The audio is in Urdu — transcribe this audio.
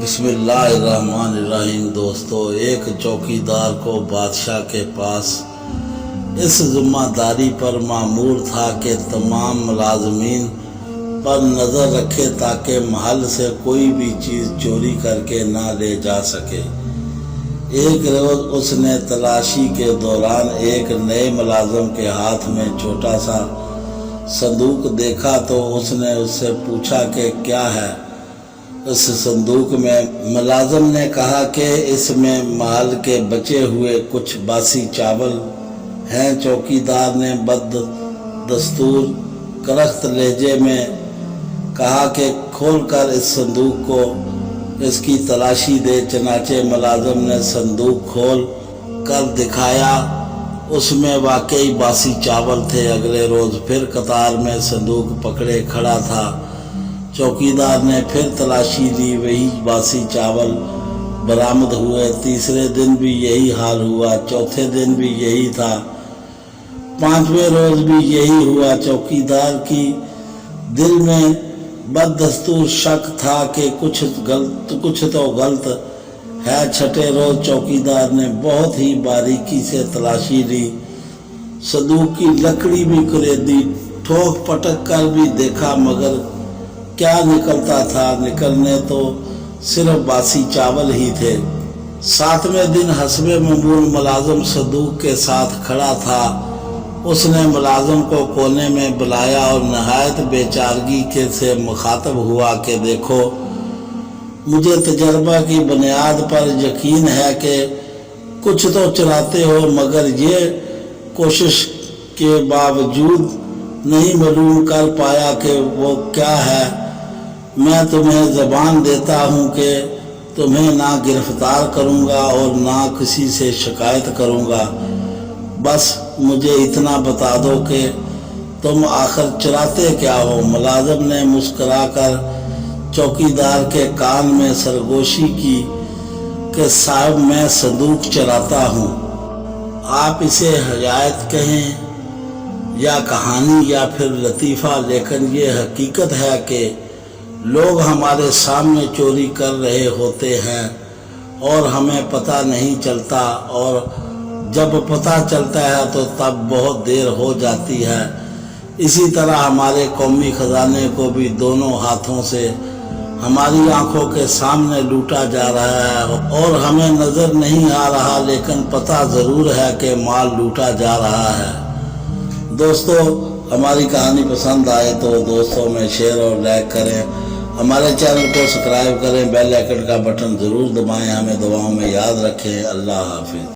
بسم اللہ الرحمن الرحیم۔ دوستو، ایک چوکیدار کو بادشاہ کے پاس اس ذمہ داری پر مامور تھا کہ تمام ملازمین پر نظر رکھے تاکہ محل سے کوئی بھی چیز چوری کر کے نہ لے جا سکے۔ ایک روز اس نے تلاشی کے دوران ایک نئے ملازم کے ہاتھ میں چھوٹا سا صندوق دیکھا تو اس نے اس سے پوچھا کہ کیا ہے اس صندوق میں۔ ملازم نے کہا کہ اس میں محل کے بچے ہوئے کچھ باسی چاول ہیں۔ چوکیدار نے بد دستور کرخت لہجے میں کہا کہ کھول کر اس صندوق کو، اس کی تلاشی دے۔ چنانچہ ملازم نے صندوق کھول کر دکھایا، اس میں واقعی باسی چاول تھے۔ اگلے روز پھر قطار میں صندوق پکڑے کھڑا تھا۔ چوکیدار نے پھر تلاشی لی، وہی باسی چاول برآمد ہوئے۔ تیسرے دن بھی یہی حال ہوا، چوتھے دن بھی یہی تھا، پانچویں روز بھی یہی ہوا۔ چوکیدار کی دل میں بد دستور شک تھا کہ کچھ تو غلط ہے۔ چھٹے روز چوکیدار نے بہت ہی باریکی سے تلاشی لی، صندوق کی لکڑی بھی کریدی، ٹھوک پٹک کر بھی دیکھا، مگر کیا نکلتا تھا؟ نکلنے تو صرف باسی چاول ہی تھے۔ ساتویں دن حسب معمول ملازم صندوق کے ساتھ کھڑا تھا۔ اس نے ملازم کو کونے میں بلایا اور نہایت بے چارگی سے مخاطب ہوا کہ دیکھو، مجھے تجربہ کی بنیاد پر یقین ہے کہ کچھ تو چراتے ہو، مگر یہ کوشش کے باوجود نہیں معلوم کر پایا کہ وہ کیا ہے۔ میں تمہیں زبان دیتا ہوں کہ تمہیں نہ گرفتار کروں گا اور نہ کسی سے شکایت کروں گا، بس مجھے اتنا بتا دو کہ تم آخر چراتے کیا ہو۔ ملازم نے مسکرا کر چوکیدار کے کان میں سرگوشی کی کہ صاحب، میں صندوق چراتا ہوں۔ آپ اسے حکایت کہیں یا کہانی یا پھر لطیفہ، لیکن یہ حقیقت ہے کہ لوگ ہمارے سامنے چوری کر رہے ہوتے ہیں اور ہمیں پتہ نہیں چلتا، اور جب پتہ چلتا ہے تو تب بہت دیر ہو جاتی ہے۔ اسی طرح ہمارے قومی خزانے کو بھی دونوں ہاتھوں سے ہماری آنکھوں کے سامنے لوٹا جا رہا ہے اور ہمیں نظر نہیں آ رہا، لیکن پتہ ضرور ہے کہ مال لوٹا جا رہا ہے۔ دوستو، ہماری کہانی پسند آئے تو دوستوں میں شیئر اور لائک کریں، ہمارے چینل کو سبسکرائب کریں، بیل آئیکن کا بٹن ضرور دبائیں، ہمیں دعاؤں میں یاد رکھیں۔ اللہ حافظ۔